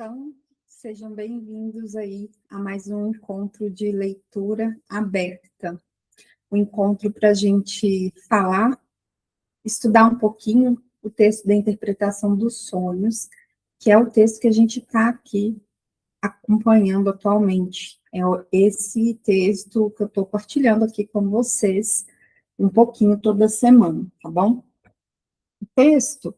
Então, sejam bem-vindos aí a mais um encontro de leitura aberta. Um encontro para a gente falar, estudar um pouquinho o texto da interpretação dos sonhos, que é o texto que a gente está aqui acompanhando atualmente. É esse texto que eu estou partilhando aqui com vocês um pouquinho toda semana, tá bom? O texto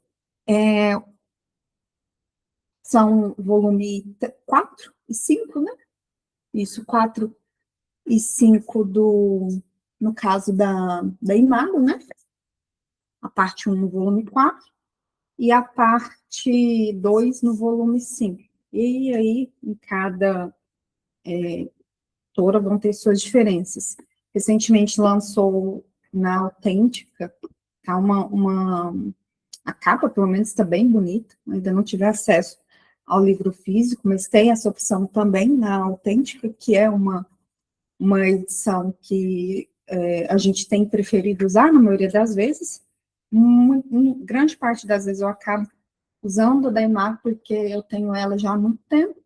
são volume 4 e 5, né? Isso, 4 e 5 no caso da Imago, né? A parte 1 no volume 4 e a parte 2 no volume 5. E aí, em cada autora vão ter suas diferenças. Recentemente lançou na Autêntica, tá a capa, pelo menos, está bem bonita, ainda não tive acesso ao livro físico, mas tem essa opção também na Autêntica, que é uma edição que a gente tem preferido usar na maioria das vezes. Grande parte das vezes eu acabo usando da Imago, porque eu tenho ela já há muito tempo,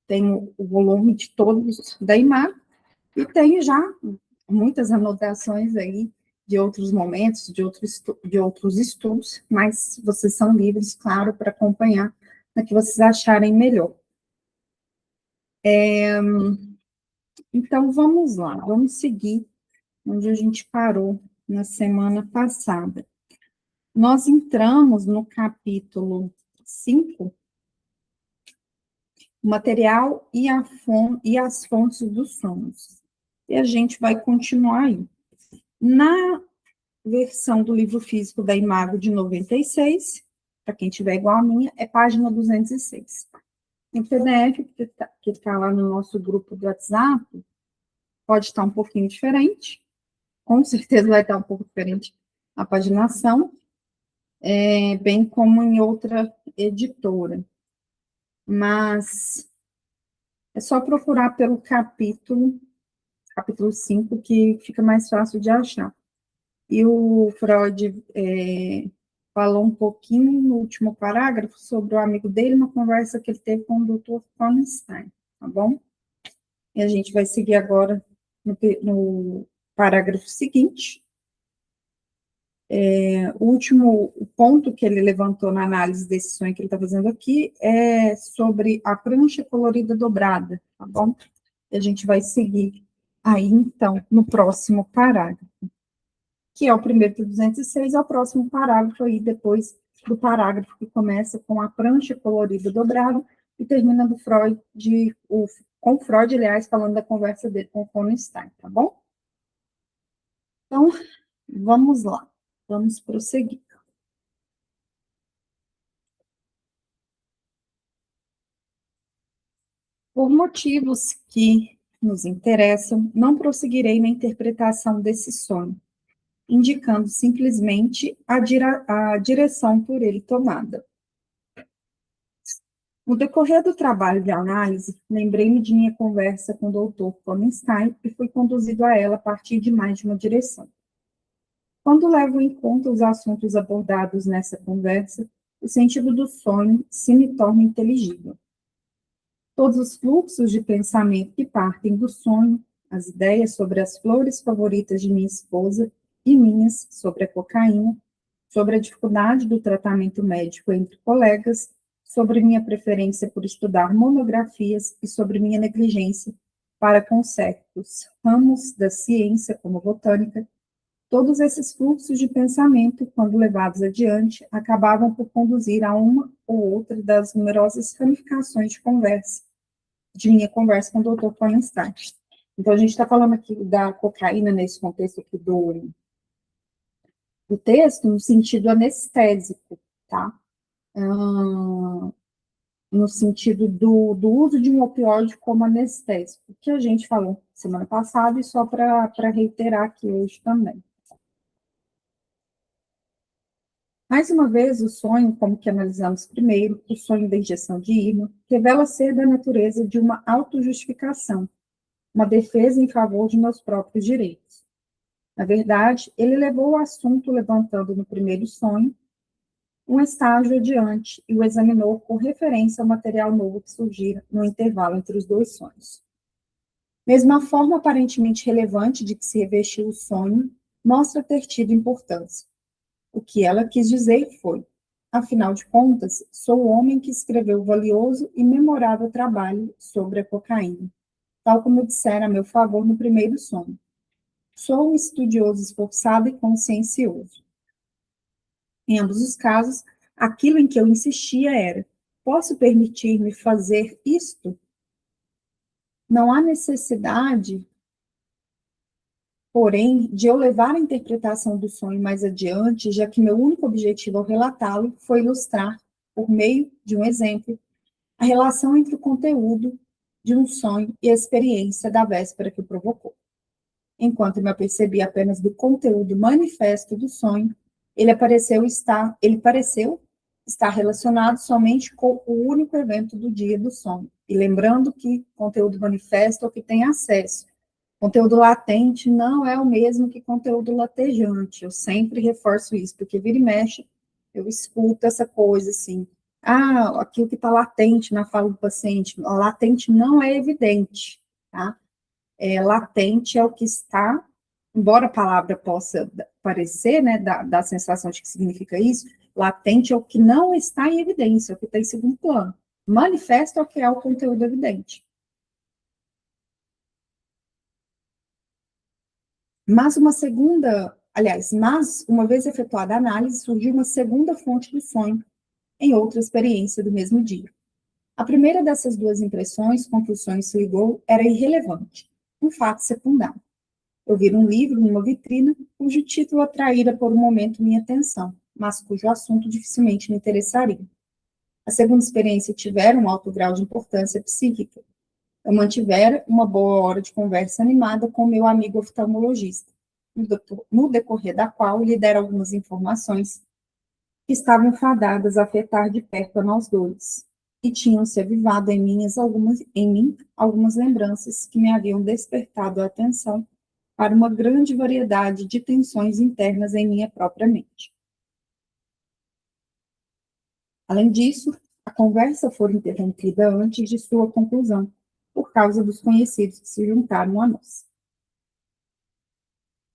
tenho o volume de todos da Imago, e tenho já muitas anotações aí de outros momentos, de outros estudos, mas vocês são livres, claro, para acompanhar o que vocês acharem melhor. Então, vamos lá, vamos seguir onde a gente parou na semana passada. Nós entramos no capítulo 5, o material e as fontes dos sonhos. E a gente vai continuar aí. Na versão do livro físico da Imago de 96, para quem tiver igual a minha, é página 206. Em PDF, que está lá no nosso grupo do WhatsApp, pode estar um pouquinho diferente, com certeza vai estar um pouco diferente a paginação, bem como em outra editora. Mas é só procurar pelo capítulo 5, que fica mais fácil de achar. E o Freud falou um pouquinho no último parágrafo sobre o amigo dele, uma conversa que ele teve com o Dr. Einstein, tá bom? E a gente vai seguir agora no parágrafo seguinte. O último ponto que ele levantou na análise desse sonho que ele está fazendo aqui é sobre a prancha colorida dobrada, tá bom? E a gente vai seguir aí, então, no próximo parágrafo, que é o primeiro do 206, é o próximo parágrafo aí, depois do parágrafo que começa com a prancha colorida dobrada e termina com Freud, aliás, falando da conversa dele com o Einstein, tá bom? Então, vamos lá, vamos prosseguir. Por motivos que nos interessam, não prosseguirei na interpretação desse sonho, indicando simplesmente a direção por ele tomada. No decorrer do trabalho de análise, lembrei-me de minha conversa com o Dr. Einstein e fui conduzido a ela a partir de mais de uma direção. Quando levo em conta os assuntos abordados nessa conversa, o sentido do sonho se me torna inteligível. Todos os fluxos de pensamento que partem do sonho, as ideias sobre as flores favoritas de minha esposa e minhas sobre a cocaína, sobre a dificuldade do tratamento médico entre colegas, sobre minha preferência por estudar monografias e sobre minha negligência para com certos ramos da ciência, como botânica, todos esses fluxos de pensamento, quando levados adiante, acabavam por conduzir a uma ou outra das numerosas ramificações de minha conversa com o Dr. Einstein. Então, a gente está falando aqui da cocaína nesse contexto aqui do texto, no sentido anestésico, tá? No sentido do uso de um opioide como anestésico, que a gente falou semana passada, e só para reiterar aqui hoje também. Mais uma vez, o sonho, como que analisamos primeiro, o sonho da injeção de ímã, revela ser da natureza de uma autojustificação, uma defesa em favor de meus próprios direitos. Na verdade, ele levou o assunto levantando no primeiro sonho um estágio adiante e o examinou com referência ao material novo que surgira no intervalo entre os dois sonhos. Mesmo a forma aparentemente relevante de que se revestiu o sonho mostra ter tido importância. O que ela quis dizer foi: afinal de contas, sou o homem que escreveu o valioso e memorável trabalho sobre a cocaína, tal como dissera a meu favor no primeiro sonho. Sou um estudioso esforçado e consciencioso. Em ambos os casos, aquilo em que eu insistia era: posso permitir-me fazer isto? Não há necessidade, porém, de eu levar a interpretação do sonho mais adiante, já que meu único objetivo ao relatá-lo foi ilustrar, por meio de um exemplo, a relação entre o conteúdo de um sonho e a experiência da véspera que o provocou. Enquanto me apercebi apenas do conteúdo manifesto do sonho, ele pareceu estar relacionado somente com o único evento do dia do sonho. E lembrando que conteúdo manifesto é o que tem acesso. Conteúdo latente não é o mesmo que conteúdo latejante. Eu sempre reforço isso, porque vira e mexe, eu escuto essa coisa assim. Ah, aquilo que está latente na fala do paciente. Latente não é evidente, tá? Latente é o que está, embora a palavra possa parecer, né, da sensação de que significa isso, latente é o que não está em evidência, é o que está em segundo plano. Manifesto é o que é o conteúdo evidente. Mas uma vez efetuada a análise, surgiu uma segunda fonte do sonho em outra experiência do mesmo dia. A primeira dessas duas impressões com que o sonho se ligou era irrelevante, um fato secundário. Eu vi um livro numa vitrina, cujo título atraíra por um momento minha atenção, mas cujo assunto dificilmente me interessaria. A segunda experiência tivera um alto grau de importância psíquica. Eu mantivera uma boa hora de conversa animada com meu amigo oftalmologista, no decorrer da qual lhe dera algumas informações que estavam fadadas a afetar de perto a nós dois, e tinham se avivado em mim algumas lembranças que me haviam despertado a atenção para uma grande variedade de tensões internas em minha própria mente. Além disso, a conversa foi interrompida antes de sua conclusão, por causa dos conhecidos que se juntaram a nós.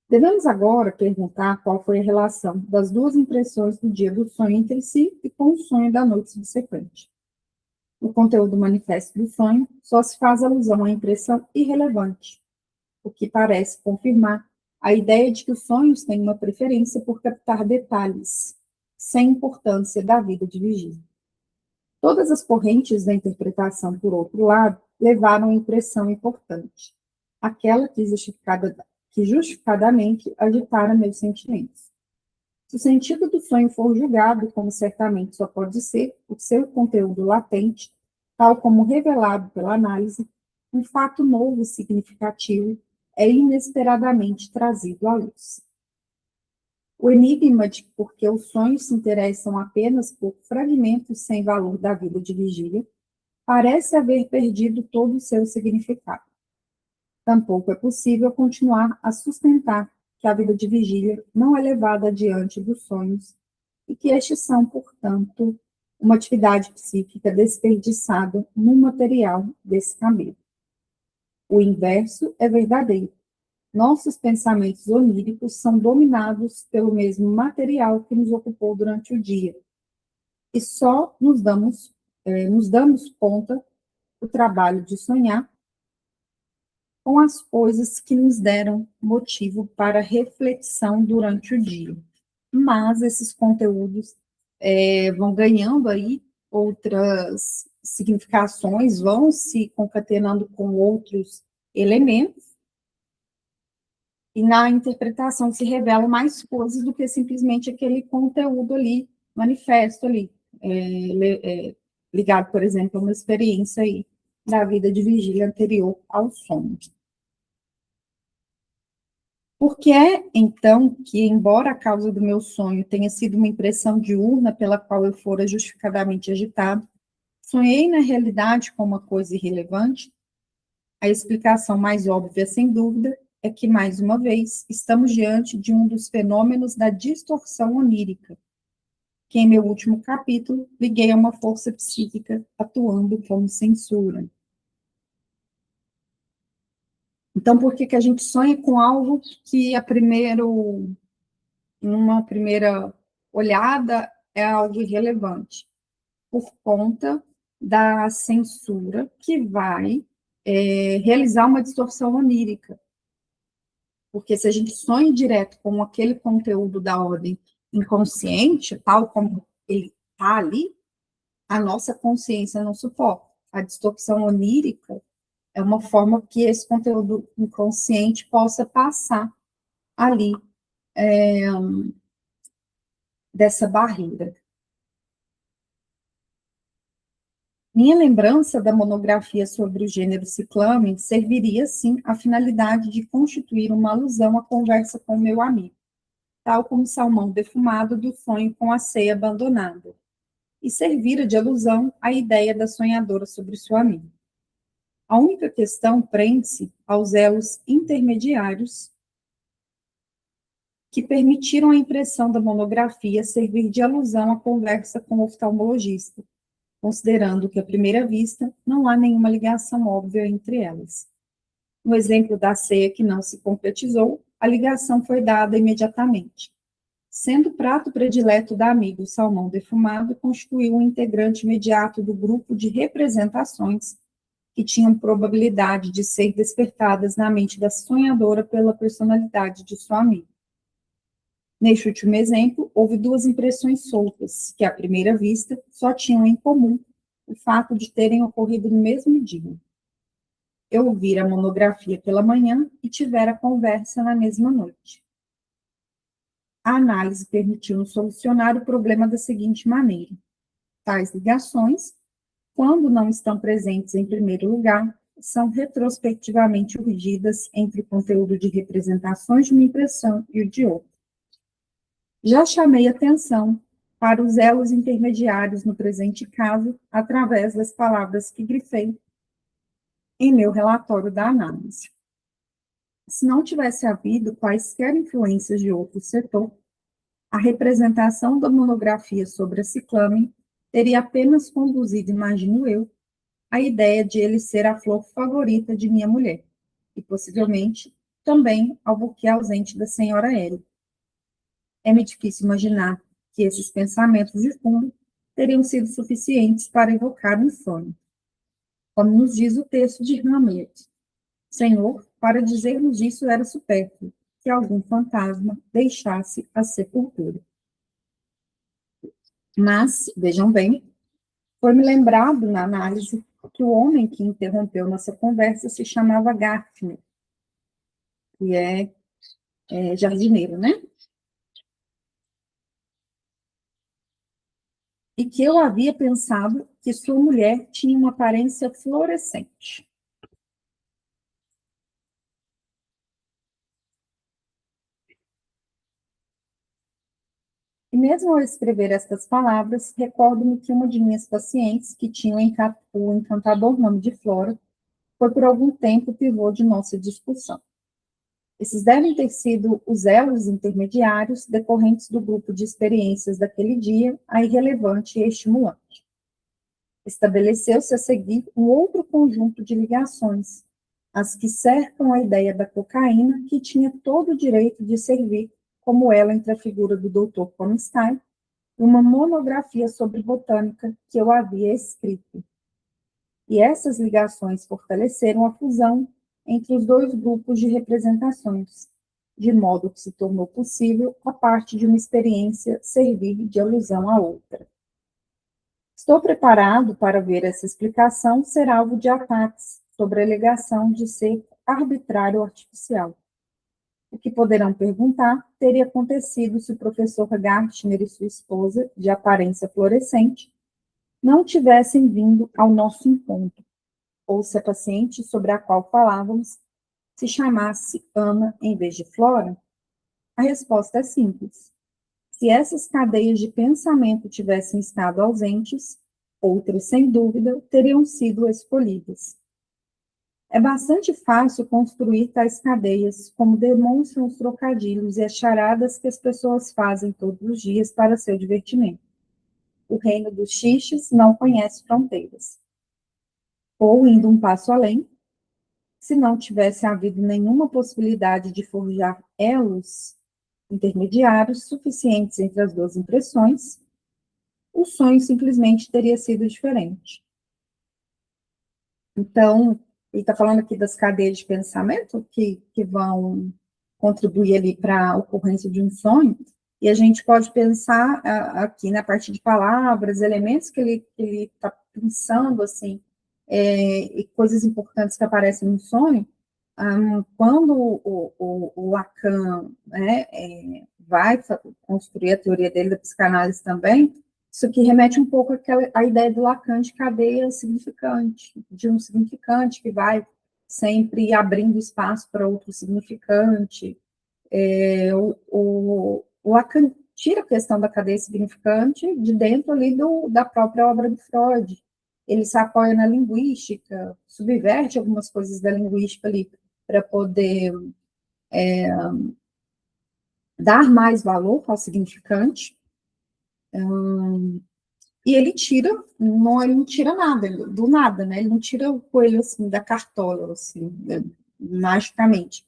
Devemos agora perguntar qual foi a relação das duas impressões do dia do sonho entre si e com o sonho da noite subsequente. No conteúdo manifesto do sonho, só se faz alusão à impressão irrelevante, o que parece confirmar a ideia de que os sonhos têm uma preferência por captar detalhes, sem importância da vida de vigília. Todas as correntes da interpretação, por outro lado, levaram a impressão importante, aquela que justificadamente agitara meus sentimentos. Se o sentido do sonho for julgado, como certamente só pode ser, o seu conteúdo latente, tal como revelado pela análise, um fato novo e significativo é inesperadamente trazido à luz. O enigma de por que os sonhos se interessam apenas por fragmentos sem valor da vida de vigília parece haver perdido todo o seu significado. Tampouco é possível continuar a sustentar que a vida de vigília não é levada adiante dos sonhos e que estes são, portanto, uma atividade psíquica desperdiçada no material descabido. O inverso é verdadeiro. Nossos pensamentos oníricos são dominados pelo mesmo material que nos ocupou durante o dia, e só nos damos conta do trabalho de sonhar com as coisas que nos deram motivo para reflexão durante o dia. Mas esses conteúdos vão ganhando aí outras significações, vão se concatenando com outros elementos, e na interpretação se revelam mais coisas do que simplesmente aquele conteúdo ali, manifesto ali, ligado, por exemplo, a uma experiência aí da vida de vigília anterior ao sono. Porque é, então, que, embora a causa do meu sonho tenha sido uma impressão diurna pela qual eu fora justificadamente agitado, sonhei na realidade com uma coisa irrelevante? A explicação mais óbvia, sem dúvida, é que, mais uma vez, estamos diante de um dos fenômenos da distorção onírica, que em meu último capítulo liguei a uma força psíquica atuando como censura. Então, por que que a gente sonha com algo que numa primeira olhada é algo irrelevante? Por conta da censura que vai realizar uma distorção onírica. Porque se a gente sonha direto com aquele conteúdo da ordem inconsciente, tal como ele está ali, a nossa consciência não suporta. A distorção onírica é uma forma que esse conteúdo inconsciente possa passar ali dessa barreira. Minha lembrança da monografia sobre o gênero ciclame serviria, sim, à finalidade de constituir uma alusão à conversa com meu amigo, tal como o salmão defumado do sonho com a ceia abandonada, e servira de alusão à ideia da sonhadora sobre seu amigo. A única questão prende-se aos elos intermediários que permitiram a impressão da monografia servir de alusão à conversa com o oftalmologista, considerando que, à primeira vista, não há nenhuma ligação óbvia entre elas. No exemplo da ceia que não se concretizou, a ligação foi dada imediatamente. Sendo o prato predileto da amiga o salmão defumado, constituiu um integrante imediato do grupo de representações que tinham probabilidade de ser despertadas na mente da sonhadora pela personalidade de sua amiga. Neste último exemplo, houve duas impressões soltas, que, à primeira vista, só tinham em comum o fato de terem ocorrido no mesmo dia. Eu ouvira a monografia pela manhã e tivera a conversa na mesma noite. A análise permitiu-nos solucionar o problema da seguinte maneira: tais ligações, quando não estão presentes em primeiro lugar, são retrospectivamente urgidas entre o conteúdo de representações de uma impressão e o de outra. Já chamei atenção para os elos intermediários no presente caso, através das palavras que grifei em meu relatório da análise. Se não tivesse havido quaisquer influências de outro setor, a representação da monografia sobre a ciclame teria apenas conduzido, imagino eu, a ideia de ele ser a flor favorita de minha mulher, e possivelmente também ao buquê ausente da senhora L. É-me difícil imaginar que esses pensamentos de fundo teriam sido suficientes para evocar um sonho. Como nos diz o texto de Hamlet, Senhor, para dizer-nos isso era supérfluo, que algum fantasma deixasse a sepultura. Mas, vejam bem, foi-me lembrado na análise que o homem que interrompeu nossa conversa se chamava Gartner, que é jardineiro, né? E que eu havia pensado que sua mulher tinha uma aparência fluorescente. E mesmo ao escrever estas palavras, recordo-me que uma de minhas pacientes, que tinha o encantador nome de Flora, foi por algum tempo o pivô de nossa discussão. Esses devem ter sido os elos intermediários decorrentes do grupo de experiências daquele dia, a irrelevante e estimulante. Estabeleceu-se a seguir um outro conjunto de ligações, as que cercam a ideia da cocaína, que tinha todo o direito de servir como ela entre a figura do Dr. Komstein e uma monografia sobre botânica que eu havia escrito. E essas ligações fortaleceram a fusão entre os dois grupos de representações, de modo que se tornou possível, a parte de uma experiência, servir de alusão à outra. Estou preparado para ver essa explicação ser alvo de ataques sobre a alegação de ser arbitrário artificial. O que poderão perguntar teria acontecido se o professor Gartner e sua esposa, de aparência fluorescente, não tivessem vindo ao nosso encontro, ou se a paciente sobre a qual falávamos se chamasse Ana em vez de Flora. A resposta é simples. Se essas cadeias de pensamento tivessem estado ausentes, outras, sem dúvida, teriam sido escolhidas. É bastante fácil construir tais cadeias, como demonstram os trocadilhos e as charadas que as pessoas fazem todos os dias para seu divertimento. o reino dos xixes não conhece fronteiras. Ou, indo um passo além, se não tivesse havido nenhuma possibilidade de forjar elos intermediários suficientes entre as duas impressões, o sonho simplesmente teria sido diferente. Então, ele está falando aqui das cadeias de pensamento que vão contribuir ali para a ocorrência de um sonho, e a gente pode pensar aqui na parte de palavras, elementos que ele está pensando, assim, e coisas importantes que aparecem no sonho. Quando o Lacan, né, vai construir a teoria dele da psicanálise também, isso aqui remete um pouco à ideia do Lacan de cadeia significante, de um significante que vai sempre abrindo espaço para outro significante. O Lacan tira a questão da cadeia significante de dentro ali da própria obra de Freud. Ele se apoia na linguística, subverte algumas coisas da linguística ali para poder dar mais valor ao significante. E ele tira, ele não tira nada, do nada, né? Ele não tira o coelho assim da cartola, assim, magicamente.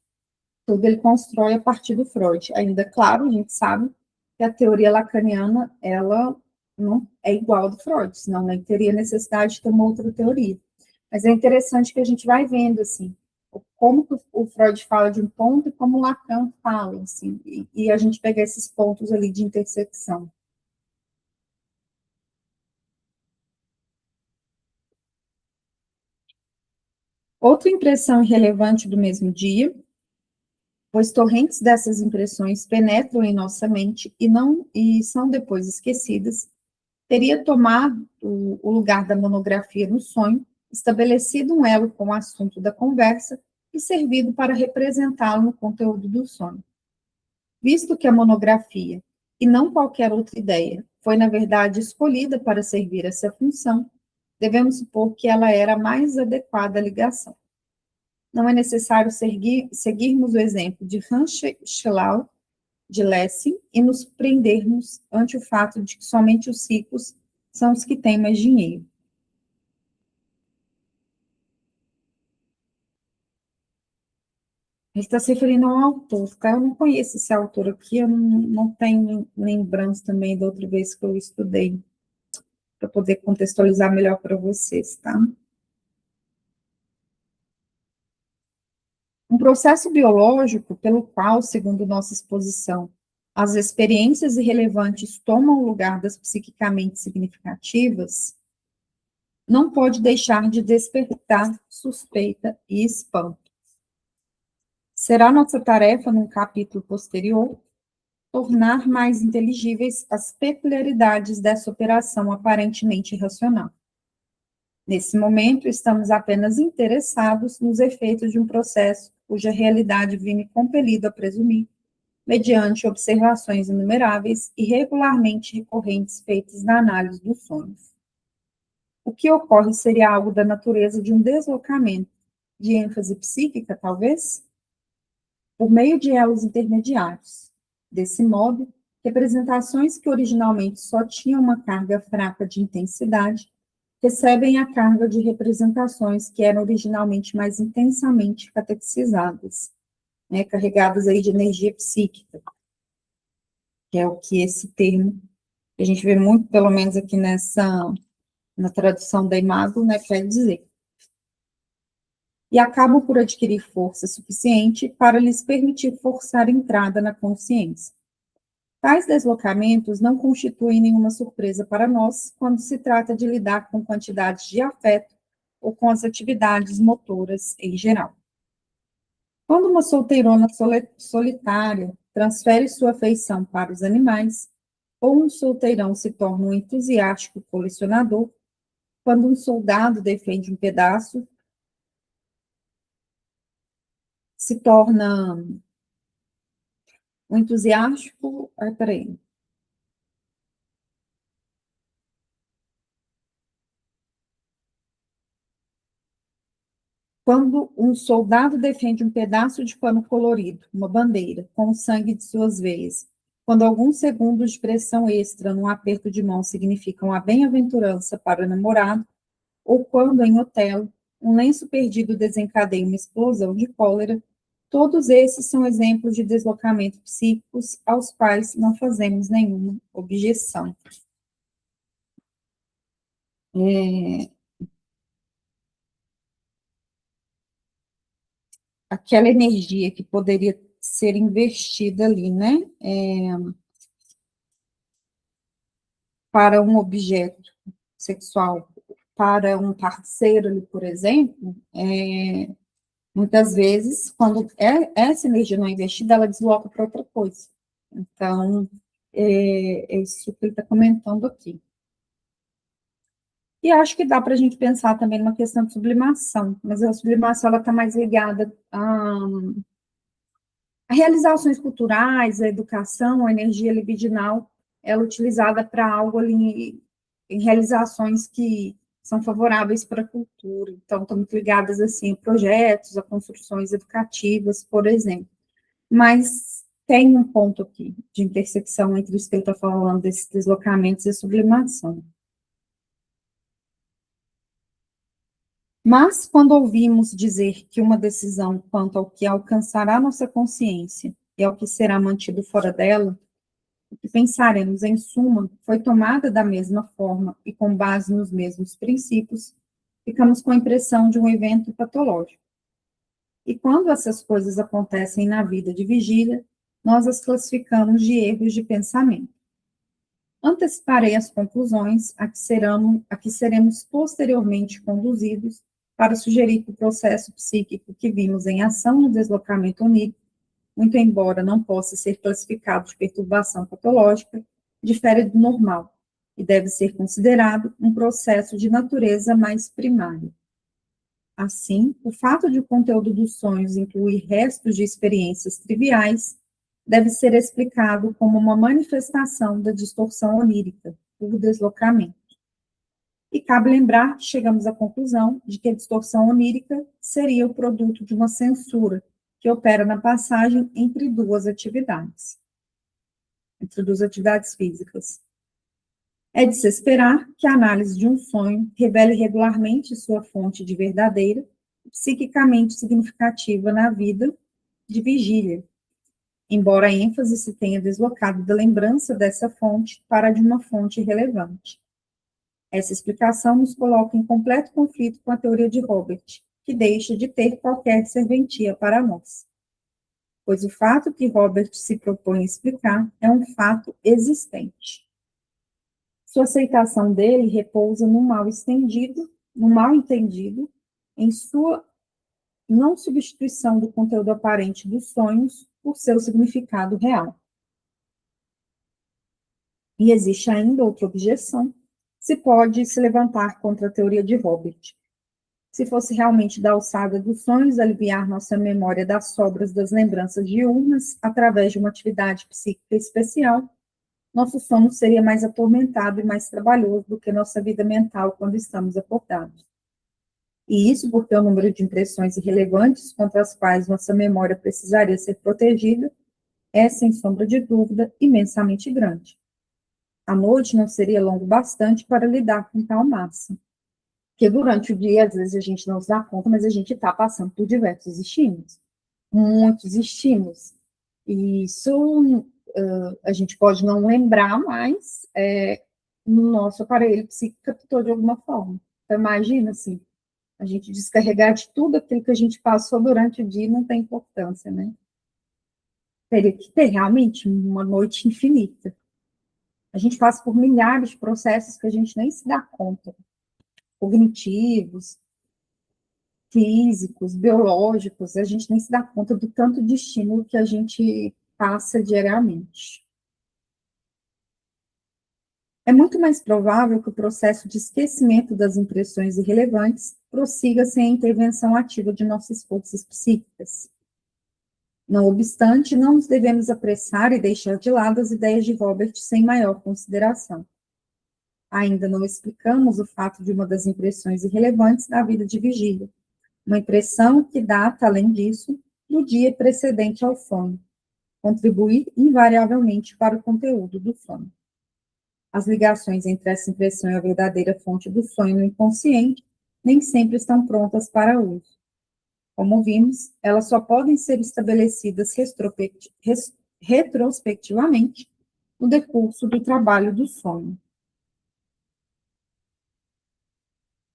Tudo ele constrói a partir do Freud. Ainda, claro, a gente sabe que a teoria lacaniana, ela não é igual ao do Freud, senão não teria necessidade de ter uma outra teoria. Mas é interessante que a gente vai vendo, assim, como que o Freud fala de um ponto e como o Lacan fala, assim, e a gente pega esses pontos ali de intersecção. Outra impressão irrelevante do mesmo dia, pois torrentes dessas impressões penetram em nossa mente e são depois esquecidas, teria tomado o lugar da monografia no sonho, estabelecido um elo com o assunto da conversa e servido para representá-lo no conteúdo do sonho. Visto que a monografia, e não qualquer outra ideia, foi, na verdade, escolhida para servir essa função, devemos supor que ela era a mais adequada à ligação. Não é necessário seguirmos o exemplo de Hans Schlau, de Lessing, e nos prendermos ante o fato de que somente os ricos são os que têm mais dinheiro. Ele está se referindo a um autor, tá? Eu não conheço esse autor aqui, eu não tenho lembrança também da outra vez que eu estudei, para poder contextualizar melhor para vocês, tá? Um processo biológico pelo qual, segundo nossa exposição, as experiências irrelevantes tomam o lugar das psiquicamente significativas, não pode deixar de despertar suspeita e espanto. Será nossa tarefa, num capítulo posterior, tornar mais inteligíveis as peculiaridades dessa operação aparentemente irracional. Nesse momento, estamos apenas interessados nos efeitos de um processo cuja realidade vime compelido a presumir, mediante observações inumeráveis e regularmente recorrentes feitas na análise dos sonhos. O que ocorre seria algo da natureza de um deslocamento de ênfase psíquica, talvez, por meio de elos intermediários. Desse modo, representações que originalmente só tinham uma carga fraca de intensidade recebem a carga de representações que eram originalmente mais intensamente catequizadas, né, carregadas aí de energia psíquica, que é o que esse termo, que a gente vê muito, pelo menos aqui na tradução da Imago, né, quer dizer. E acabam por adquirir força suficiente para lhes permitir forçar a entrada na consciência. Tais deslocamentos não constituem nenhuma surpresa para nós quando se trata de lidar com quantidades de afeto ou com as atividades motoras em geral. Quando uma solteirona solitária transfere sua afeição para os animais, ou um solteirão se torna um entusiástico colecionador, quando um soldado defende um pedaço, se torna um entusiástico. Peraí. Quando um soldado defende um pedaço de pano colorido, uma bandeira, com o sangue de suas veias, Quando alguns segundos de pressão extra num aperto de mão significam a bem-aventurança para o namorado, ou quando, em Otelo, um lenço perdido desencadeia uma explosão de cólera, todos esses são exemplos de deslocamentos psíquicos aos quais não fazemos nenhuma objeção. Aquela energia que poderia ser investida ali, né, para um objeto sexual, para um parceiro ali, por exemplo, muitas vezes, quando essa energia não é investida, ela desloca para outra coisa. Então, é isso que ele está comentando aqui. E acho que dá para a gente pensar também numa questão de sublimação, mas a sublimação está mais ligada a realizações culturais, a educação, a energia libidinal, ela é utilizada para algo ali, em realizações que são favoráveis para a cultura. Então, estão muito ligadas, assim, a projetos, a construções educativas, por exemplo. Mas tem um ponto aqui de intersecção entre isso que ele está falando, desses deslocamentos e sublimação. Mas, quando ouvimos dizer que uma decisão quanto ao que alcançará nossa consciência e ao que será mantido fora dela, o que pensaremos, em suma, foi tomada da mesma forma e com base nos mesmos princípios, ficamos com a impressão de um evento patológico. E quando essas coisas acontecem na vida de vigília, nós as classificamos de erros de pensamento. Anteciparei as conclusões a que seremos posteriormente conduzidos para sugerir que o processo psíquico que vimos em ação no deslocamento onírico, muito embora não possa ser classificado de perturbação patológica, difere do normal e deve ser considerado um processo de natureza mais primária. Assim, o fato de o conteúdo dos sonhos incluir restos de experiências triviais deve ser explicado como uma manifestação da distorção onírica, por deslocamento. E cabe lembrar que chegamos à conclusão de que a distorção onírica seria o produto de uma censura que opera na passagem entre duas atividades físicas. É de se esperar que a análise de um sonho revele regularmente sua fonte de verdadeira, psiquicamente significativa na vida de vigília, embora a ênfase se tenha deslocado da lembrança dessa fonte para a de uma fonte relevante. Essa explicação nos coloca em completo conflito com a teoria de Robert, que deixa de ter qualquer serventia para nós. Pois o fato que Robert se propõe a explicar é um fato existente. Sua aceitação dele repousa no mal entendido, em sua não substituição do conteúdo aparente dos sonhos por seu significado real. E existe ainda outra objeção, se pode se levantar contra a teoria de Robert. Se fosse realmente da alçada dos sonhos aliviar nossa memória das sobras das lembranças diurnas através de uma atividade psíquica especial, nosso sono seria mais atormentado e mais trabalhoso do que nossa vida mental quando estamos acordados. E isso porque o número de impressões irrelevantes contra as quais nossa memória precisaria ser protegida é, sem sombra de dúvida, imensamente grande. A noite não seria longo bastante para lidar com tal massa. Porque durante o dia, às vezes, a gente não se dá conta, mas a gente está passando por diversos estímulos. Muitos estímulos. E isso a gente pode não lembrar, mas no nosso aparelho psíquico captou de alguma forma. Então, imagina, assim, a gente descarregar de tudo aquilo que a gente passou durante o dia e não tem importância, né? Teria que ter realmente uma noite infinita. A gente passa por milhares de processos que a gente nem se dá conta. Cognitivos, físicos, biológicos, a gente nem se dá conta do tanto de estímulo que a gente passa diariamente. É muito mais provável que o processo de esquecimento das impressões irrelevantes prossiga sem a intervenção ativa de nossas forças psíquicas. Não obstante, não nos devemos apressar e deixar de lado as ideias de Robert sem maior consideração. Ainda não explicamos o fato de uma das impressões irrelevantes da vida de vigília, uma impressão que data, além disso, do dia precedente ao sono, contribuir invariavelmente para o conteúdo do sonho. As ligações entre essa impressão e a verdadeira fonte do sonho no inconsciente nem sempre estão prontas para uso. Como vimos, elas só podem ser estabelecidas retrospectivamente no decurso do trabalho do sonho,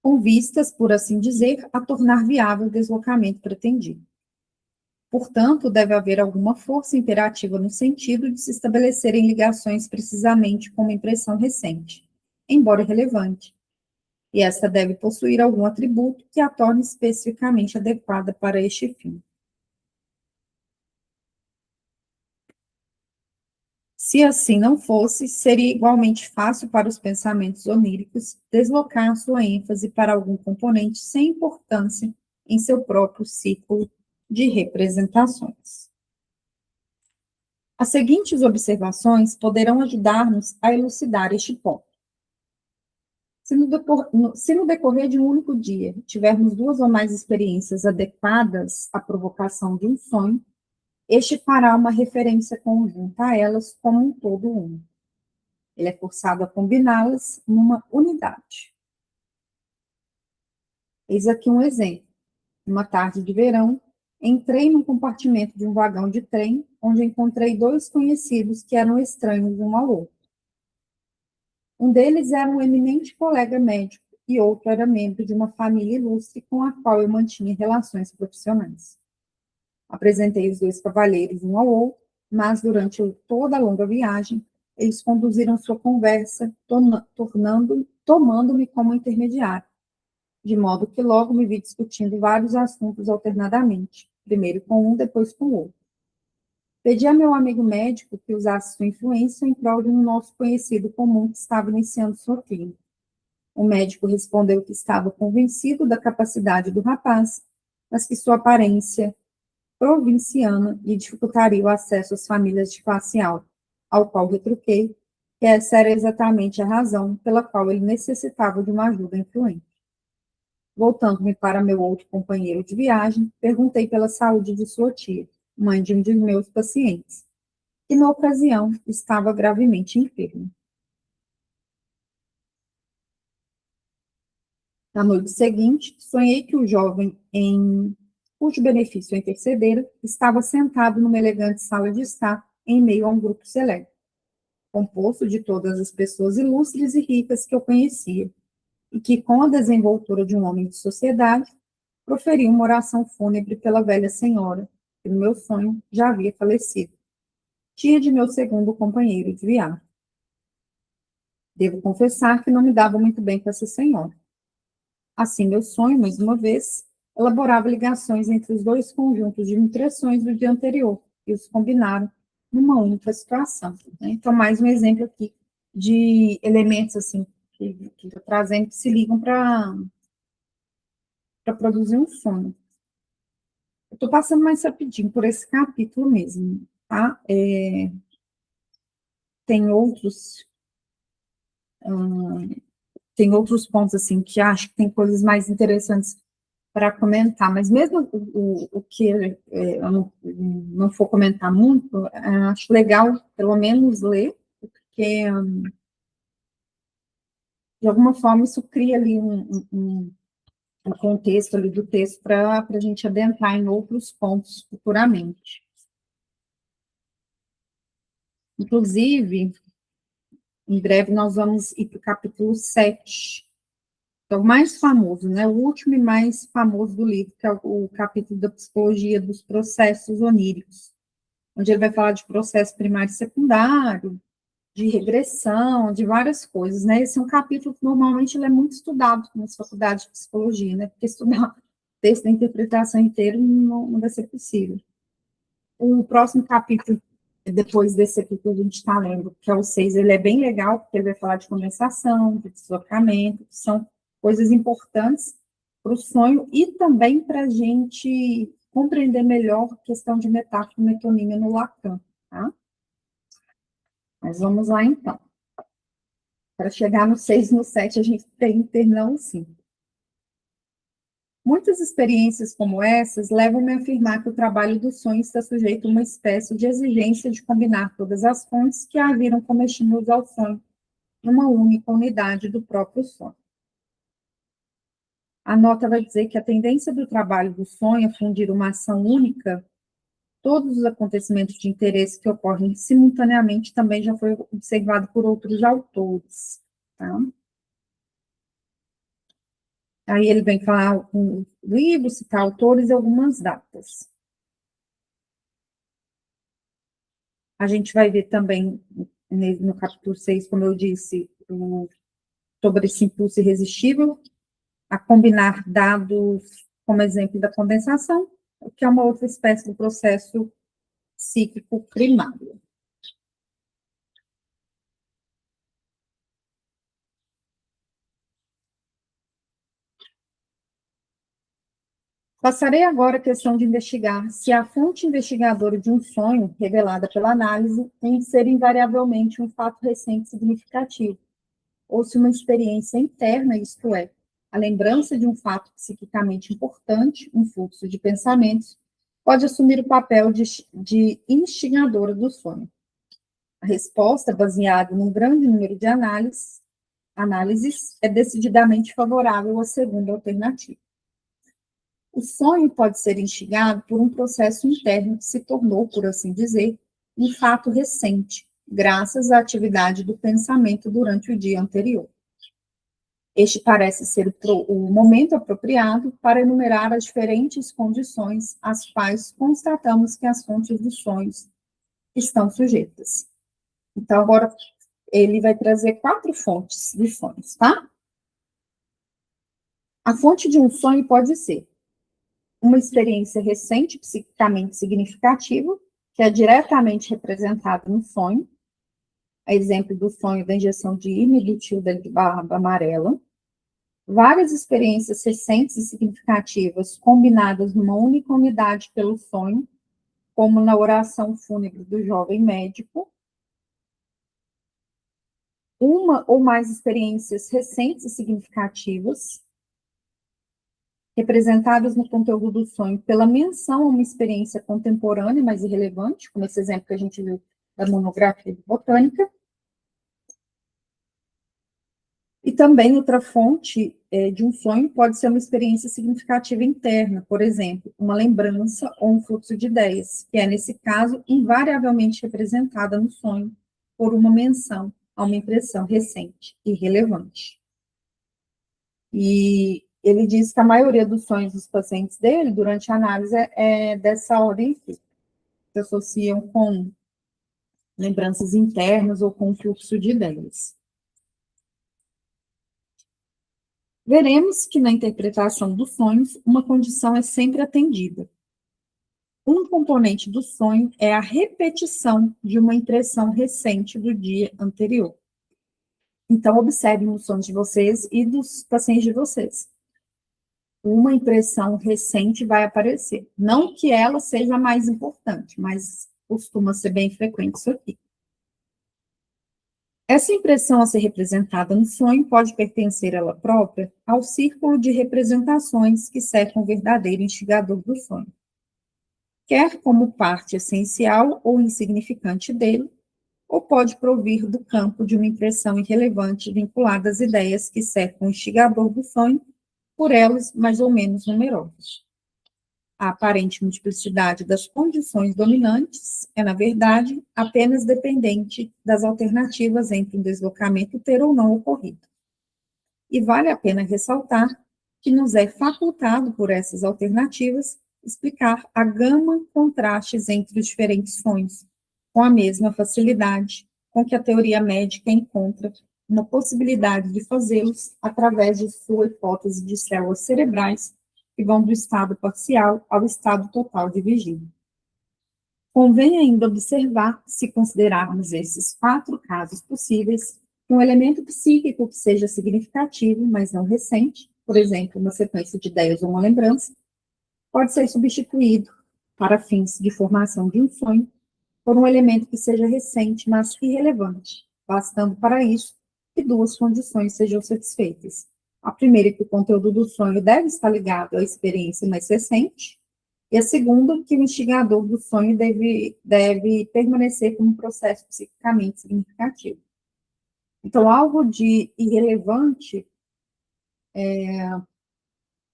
com vistas, por assim dizer, a tornar viável o deslocamento pretendido. Portanto, deve haver alguma força imperativa no sentido de se estabelecerem ligações precisamente com uma impressão recente, embora irrelevante, e esta deve possuir algum atributo que a torne especificamente adequada para este fim. Se assim não fosse, seria igualmente fácil para os pensamentos oníricos deslocar sua ênfase para algum componente sem importância em seu próprio ciclo de representações. As seguintes observações poderão ajudar-nos a elucidar este ponto. Se no decorrer de um único dia tivermos duas ou mais experiências adequadas à provocação de um sonho, este fará uma referência conjunta a elas como um todo único. Ele é forçado a combiná-las numa unidade. Eis aqui um exemplo. Uma tarde de verão, entrei num compartimento de um vagão de trem, onde encontrei dois conhecidos que eram estranhos um ao outro. Um deles era um eminente colega médico e outro era membro de uma família ilustre com a qual eu mantinha relações profissionais. Apresentei os dois cavalheiros um ao outro, mas durante toda a longa viagem, eles conduziram sua conversa, tomando-me como intermediário, de modo que logo me vi discutindo vários assuntos alternadamente, primeiro com um, depois com o outro. Pedi a meu amigo médico que usasse sua influência em prol de um nosso conhecido comum que estava iniciando sua clínica. O médico respondeu que estava convencido da capacidade do rapaz, mas que sua aparência provinciana lhe dificultaria o acesso às famílias de classe alta, ao qual retruquei que essa era exatamente a razão pela qual ele necessitava de uma ajuda influente. Voltando-me para meu outro companheiro de viagem, perguntei pela saúde de sua tia, mãe de um de meus pacientes, que na ocasião estava gravemente enferma. Na noite seguinte, sonhei que o jovem, em cujo benefício eu intercedera, estava sentado numa elegante sala de estar, em meio a um grupo seleto, composto de todas as pessoas ilustres e ricas que eu conhecia, e que, com a desenvoltura de um homem de sociedade, proferiu uma oração fúnebre pela velha senhora, que no meu sonho já havia falecido, tia de meu segundo companheiro de viagem. Devo confessar que não me dava muito bem com essa senhora. Assim, meu sonho, mais uma vez, elaborava ligações entre os dois conjuntos de impressões do dia anterior, e os combinaram numa única situação. Né? Então, mais um exemplo aqui de elementos assim que estou trazendo que se ligam para produzir um sonho. Estou passando mais rapidinho por esse capítulo mesmo, tá? Tem outros, tem outros pontos, assim, que acho que tem coisas mais interessantes para comentar, mas mesmo o que eu não for comentar muito, acho legal, pelo menos, ler, porque, de alguma forma, isso cria ali um contexto ali do texto para a gente adentrar em outros pontos futuramente. Inclusive, em breve nós vamos ir para o capítulo 7, que é o mais famoso, né? O último e mais famoso do livro, que é o capítulo da psicologia dos processos oníricos, onde ele vai falar de processo primário e secundário, de regressão, de várias coisas, né? Esse é um capítulo que normalmente ele é muito estudado nas faculdades de psicologia, né? Porque estudar o texto da interpretação inteiro não vai ser possível. O próximo capítulo, depois desse aqui que a gente está lendo, que é o 6, ele é bem legal, porque ele vai falar de condensação, de deslocamento, que são coisas importantes para o sonho e também para a gente compreender melhor a questão de metáfora e metonímia no Lacan, tá? Mas vamos lá, então. Para chegar no 6 e no 7, a gente tem que terminar o 5. Muitas experiências como essas levam-me a afirmar que o trabalho do sonho está sujeito a uma espécie de exigência de combinar todas as fontes que a viram como estímulos ao sonho, numa única unidade do próprio sonho. A nota vai dizer que a tendência do trabalho do sonho é fundir uma ação única, todos os acontecimentos de interesse que ocorrem simultaneamente também já foi observado por outros autores. Tá? Aí ele vem falar um livro, citar autores e algumas datas. A gente vai ver também, no capítulo 6, como eu disse, sobre esse impulso irresistível, a combinar dados como exemplo da condensação, que é uma outra espécie do processo psíquico primário. Passarei agora a questão de investigar se a fonte investigadora de um sonho, revelada pela análise, tem de ser invariavelmente um fato recente significativo, ou se uma experiência interna, isto é, a lembrança de um fato psiquicamente importante, um fluxo de pensamentos, pode assumir o papel de instigadora do sonho. A resposta, baseada num grande número de análises, é decididamente favorável à segunda alternativa. O sonho pode ser instigado por um processo interno que se tornou, por assim dizer, um fato recente, graças à atividade do pensamento durante o dia anterior. Este parece ser o momento apropriado para enumerar as diferentes condições às quais constatamos que as fontes dos sonhos estão sujeitas. Então, agora, ele vai trazer 4 fontes de sonhos, tá? A fonte de um sonho pode ser uma experiência recente, psiquicamente significativa, que é diretamente representada no sonho, a exemplo do sonho da injeção de ímã do tio de barba amarela, várias experiências recentes e significativas combinadas numa única unidade pelo sonho, como na oração fúnebre do jovem médico, uma ou mais experiências recentes e significativas, representadas no conteúdo do sonho pela menção a uma experiência contemporânea, mas irrelevante, como esse exemplo que a gente viu da monografia de botânica. E também outra fonte de um sonho pode ser uma experiência significativa interna, por exemplo, uma lembrança ou um fluxo de ideias, que é, nesse caso, invariavelmente representada no sonho por uma menção a uma impressão recente e relevante. E ele diz que a maioria dos sonhos dos pacientes dele, durante a análise, é dessa ordem aqui, que associam com lembranças internas ou com fluxo de ideias. Veremos que na interpretação dos sonhos, uma condição é sempre atendida. Um componente do sonho é a repetição de uma impressão recente do dia anterior. Então, observem os sonhos de vocês e dos pacientes de vocês. Uma impressão recente vai aparecer. Não que ela seja a mais importante, mas costuma ser bem frequente isso aqui. Essa impressão a ser representada no sonho pode pertencer ela própria ao círculo de representações que cercam o verdadeiro instigador do sonho, quer como parte essencial ou insignificante dele, ou pode provir do campo de uma impressão irrelevante vinculada às ideias que cercam o instigador do sonho, por elas mais ou menos numerosas. A aparente multiplicidade das condições dominantes é, na verdade, apenas dependente das alternativas entre um deslocamento ter ou não ocorrido. E vale a pena ressaltar que nos é facultado por essas alternativas explicar a gama contrastes entre os diferentes sonhos, com a mesma facilidade com que a teoria médica encontra uma possibilidade de fazê-los através de sua hipótese de células cerebrais que vão do estado parcial ao estado total de vigília. Convém ainda observar, se considerarmos esses 4 casos possíveis, que um elemento psíquico que seja significativo, mas não recente, por exemplo, uma sequência de ideias ou uma lembrança, pode ser substituído, para fins de formação de um sonho, por um elemento que seja recente, mas irrelevante, bastando para isso que 2 condições sejam satisfeitas: A primeira é que o conteúdo do sonho deve estar ligado à experiência mais recente, e a segunda, que o instigador do sonho deve permanecer como um processo psiquicamente significativo. Então, algo de irrelevante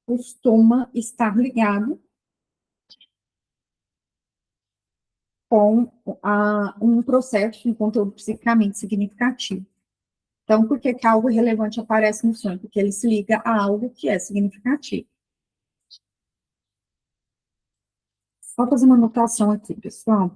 costuma estar ligado com um processo, um conteúdo psicicamente significativo. Então, por que algo relevante aparece no sonho? Porque ele se liga a algo que é significativo. Só fazer uma anotação aqui, pessoal.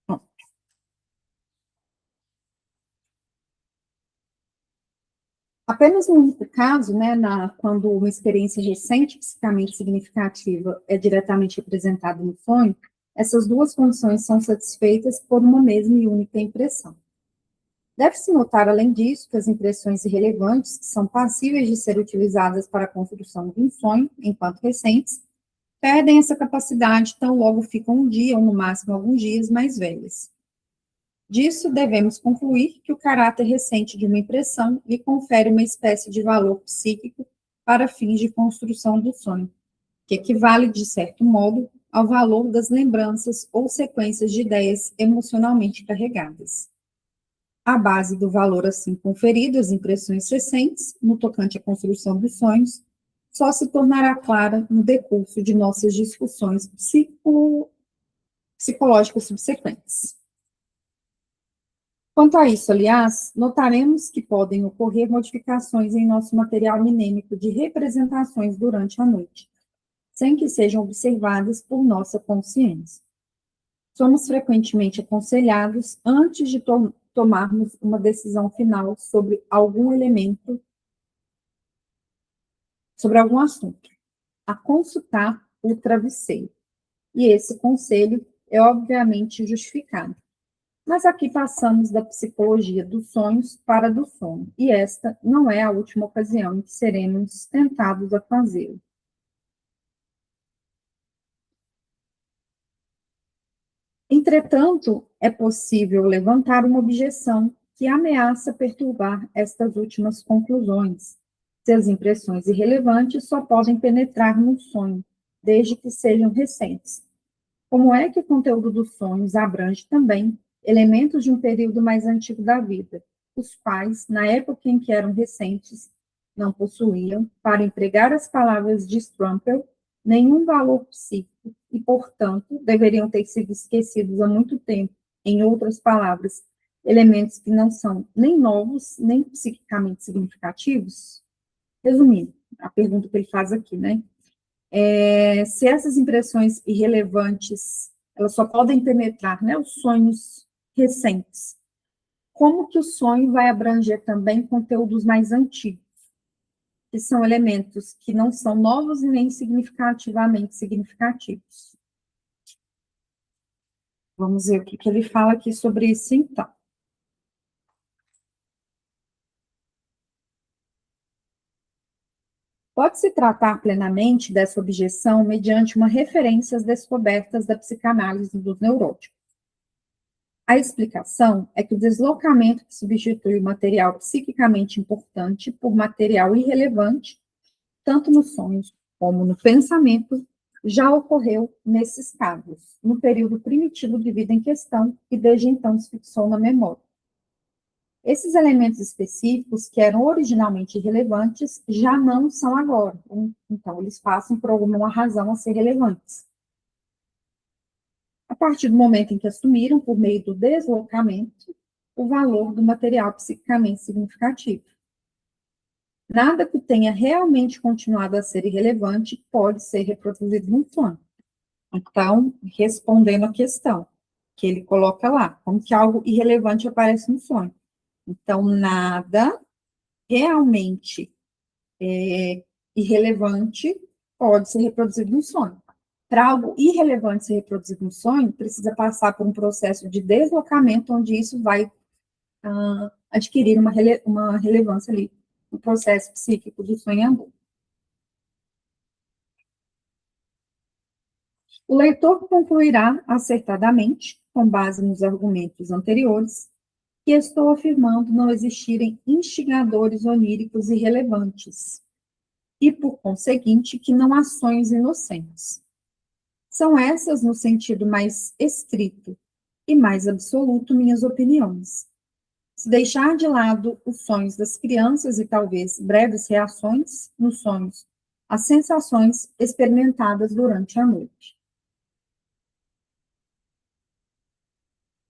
Bom, apenas no único caso, né, quando uma experiência recente psicamente significativa é diretamente representada no sonho, essas duas condições são satisfeitas por uma mesma e única impressão. Deve-se notar, além disso, que as impressões irrelevantes, que são passíveis de ser utilizadas para a construção de um sonho, enquanto recentes, perdem essa capacidade tão logo ficam um dia, ou no máximo alguns dias, mais velhas. Disso, devemos concluir que o caráter recente de uma impressão lhe confere uma espécie de valor psíquico para fins de construção do sonho, que equivale, de certo modo, ao valor das lembranças ou sequências de ideias emocionalmente carregadas. A base do valor assim conferido às impressões recentes, no tocante à construção dos sonhos, só se tornará clara no decurso de nossas discussões psicológicas subsequentes. Quanto a isso, aliás, notaremos que podem ocorrer modificações em nosso material minêmico de representações durante a noite, sem que sejam observadas por nossa consciência. Somos frequentemente aconselhados, antes de tomarmos uma decisão final sobre algum elemento, sobre algum assunto, a consultar o travesseiro. E esse conselho é obviamente justificado. Mas aqui passamos da psicologia dos sonhos para do sono, e esta não é a última ocasião em que seremos tentados a fazê-lo. Entretanto, é possível levantar uma objeção que ameaça perturbar estas últimas conclusões. Se as impressões irrelevantes só podem penetrar no sonho, desde que sejam recentes. Como é que o conteúdo dos sonhos abrange também elementos de um período mais antigo da vida, os quais, na época em que eram recentes, não possuíam, para empregar as palavras de Strumpel, nenhum valor psíquico e, portanto, deveriam ter sido esquecidos há muito tempo. Em outras palavras, elementos que não são nem novos, nem psiquicamente significativos? Resumindo, a pergunta que ele faz aqui, né? Se essas impressões irrelevantes, elas só podem penetrar, né, os sonhos recentes, como que o sonho vai abranger também conteúdos mais antigos, que são elementos que não são novos e nem significativamente significativos? Vamos ver o que ele fala aqui sobre isso, então. Pode-se tratar plenamente dessa objeção mediante uma referência às descobertas da psicanálise dos neuróticos. A explicação é que o deslocamento que substitui o material psiquicamente importante por material irrelevante, tanto nos sonhos como no pensamento, já ocorreu nesses casos, no período primitivo de vida em questão, e desde então se fixou na memória. Esses elementos específicos, que eram originalmente irrelevantes, já não são agora. Então, eles passam por alguma razão a ser relevantes. A partir do momento em que assumiram, por meio do deslocamento, o valor do material psicicamente significativo. Nada que tenha realmente continuado a ser irrelevante pode ser reproduzido no sonho. Então, respondendo a questão que ele coloca lá, como que algo irrelevante aparece no sonho. Então, nada realmente irrelevante pode ser reproduzido no sonho. Para algo irrelevante ser reproduzido no sonho, precisa passar por um processo de deslocamento, onde isso vai adquirir uma relevância ali no processo psíquico do sonhador. O leitor concluirá acertadamente, com base nos argumentos anteriores, que estou afirmando não existirem instigadores oníricos irrelevantes, e, por conseguinte, que não há sonhos inocentes. São essas, no sentido mais estrito e mais absoluto, minhas opiniões. Se deixar de lado os sonhos das crianças e talvez breves reações nos sonhos, as sensações experimentadas durante a noite.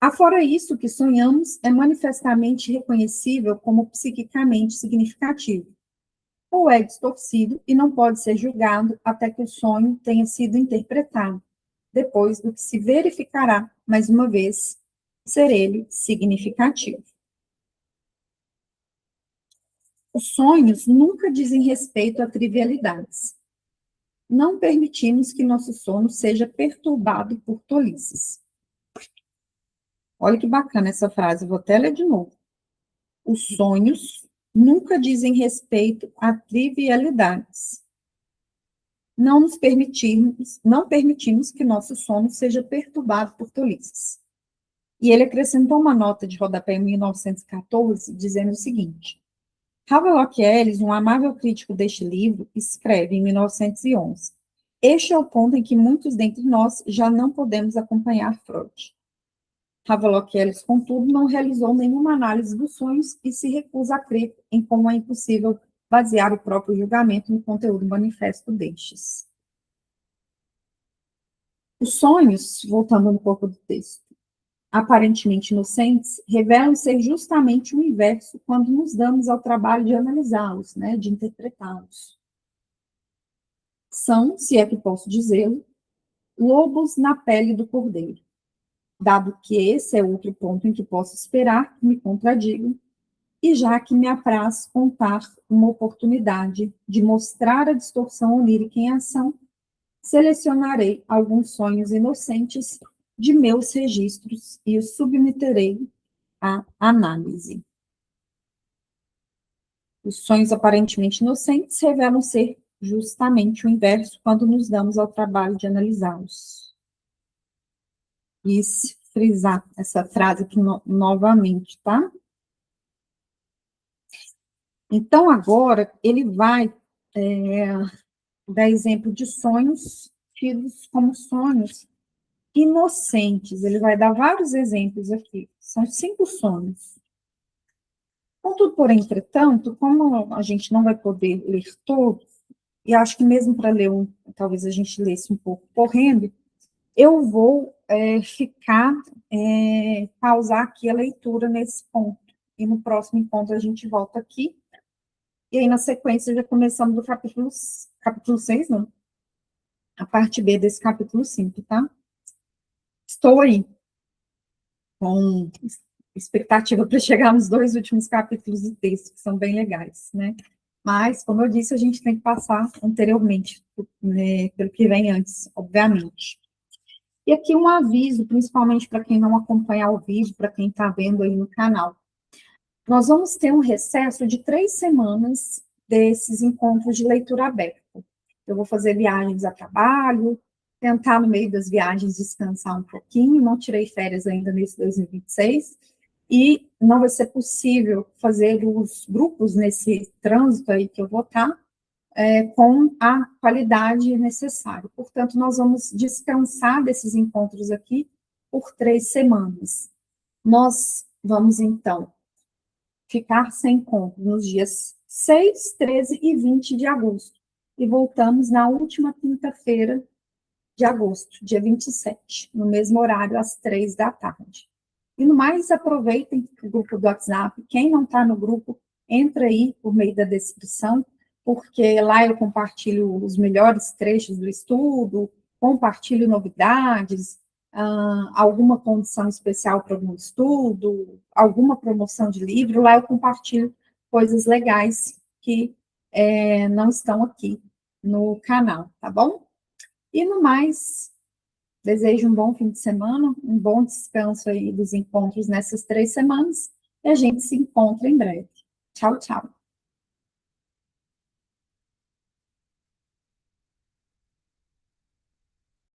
Afora isso, que sonhamos é manifestamente reconhecível como psiquicamente significativo, ou é distorcido e não pode ser julgado até que o sonho tenha sido interpretado, depois do que se verificará, mais uma vez, ser ele significativo. Os sonhos nunca dizem respeito a trivialidades. Não permitimos que nosso sono seja perturbado por tolices. Olha que bacana essa frase, vou até ler de novo. Os sonhos nunca dizem respeito a trivialidades. Não permitimos que nosso sono seja perturbado por tolices. E ele acrescentou uma nota de rodapé em 1914, dizendo o seguinte: Havelock Ellis, um amável crítico deste livro, escreve em 1911, este é o ponto em que muitos dentre nós já não podemos acompanhar Freud. Havelock Ellis, contudo, não realizou nenhuma análise dos sonhos e se recusa a crer em como é impossível basear o próprio julgamento no conteúdo manifesto destes. Os sonhos, voltando um pouco do texto, aparentemente inocentes, revelam ser justamente o inverso quando nos damos ao trabalho de analisá-los, né, de interpretá-los. São, se é que posso dizê-lo, lobos na pele do cordeiro. Dado que esse é outro ponto em que posso esperar que me contradigam, e já que me apraz contar uma oportunidade de mostrar a distorção onírica em ação, selecionarei alguns sonhos inocentes de meus registros e os submeterei à análise. Os sonhos aparentemente inocentes revelam ser justamente o inverso quando nos damos ao trabalho de analisá-los. E frisar essa frase aqui novamente, tá? Então, agora, ele vai dar exemplo de sonhos tidos como sonhos inocentes. Ele vai dar vários exemplos aqui. São 5 sonhos. Contudo, porém, entretanto, como a gente não vai poder ler todos, e acho que mesmo para ler um, talvez a gente lesse um pouco correndo, eu vou pausar aqui a leitura nesse ponto. E no próximo encontro a gente volta aqui. E aí, na sequência, já começamos do capítulo 6, não? A parte B desse capítulo 5, tá? Estou aí com expectativa para chegar nos 2 últimos capítulos do texto, que são bem legais, né? Mas, como eu disse, a gente tem que passar anteriormente, né, pelo que vem antes, obviamente. E aqui um aviso, principalmente para quem não acompanha ao vivo, para quem está vendo aí no canal. Nós vamos ter um recesso de 3 semanas desses encontros de leitura aberta. Eu vou fazer viagens a trabalho, tentar no meio das viagens descansar um pouquinho, não tirei férias ainda nesse 2026, e não vai ser possível fazer os grupos nesse trânsito aí que eu vou estar, com a qualidade necessária. Portanto, nós vamos descansar desses encontros aqui por 3 semanas. Nós vamos, então, ficar sem encontro nos dias 6, 13 e 20 de agosto. E voltamos na última quinta-feira de agosto, dia 27, no mesmo horário, às 3 da tarde. E no mais, aproveitem o grupo do WhatsApp. Quem não está no grupo, entra aí por meio da descrição, porque lá eu compartilho os melhores trechos do estudo, compartilho novidades, alguma condição especial para algum estudo, alguma promoção de livro. Lá eu compartilho coisas legais que não estão aqui no canal, tá bom? E no mais, desejo um bom fim de semana, um bom descanso aí dos encontros nessas 3 semanas, e a gente se encontra em breve. Tchau, tchau.